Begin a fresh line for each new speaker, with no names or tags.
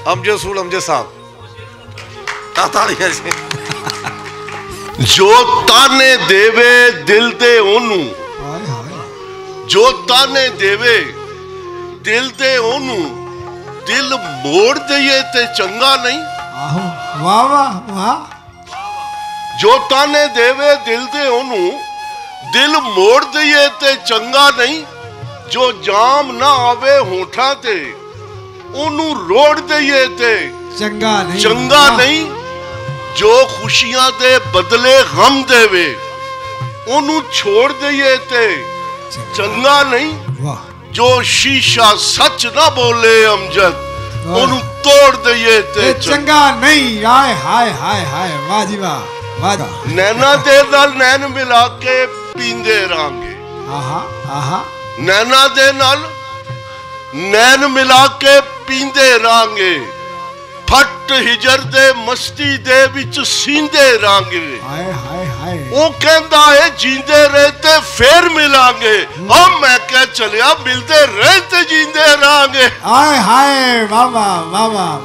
अमजद सूल अमजद साहब तालियां से जो ताने देवे दिल दे ओनू जो ताने देवे दिल दे ओनू दिल मोड़ दईए ते चंगा नहीं।
वाह वाह वाह।
जो ताने देवे दिल दे ओनू दिल मोड़ दईए ते चंगा नहीं। जो जाम ना आवे होठा ते ओनू रोड़ दईए ते चंगा नहीं। जो खुशियां दे बदले गम देवे ओनू छोड़ दईए ते चंगा नहीं। जो शीशा सच ना बोले अमजद ओनू तोड़ दईए ते
चंगा नहीं। हाय हाय हाय हाय वाह जी वाह वाह।
नैना दे नाल नैन मिला के पींदे रांगे।
आहा आहा।
नैना दे नाल नैन मिला के पींदे रांगे। फट हिजर दे मस्ती दे विच सींदे रांगे।
हाय हाय हाय।
वो कहंदा है जींदे रहे ते फिर मिलांगे। हम मैं कह चलिया मिलते रहे ते जींदे रांगे।
हाय हाय वाह वाह वाह वाह।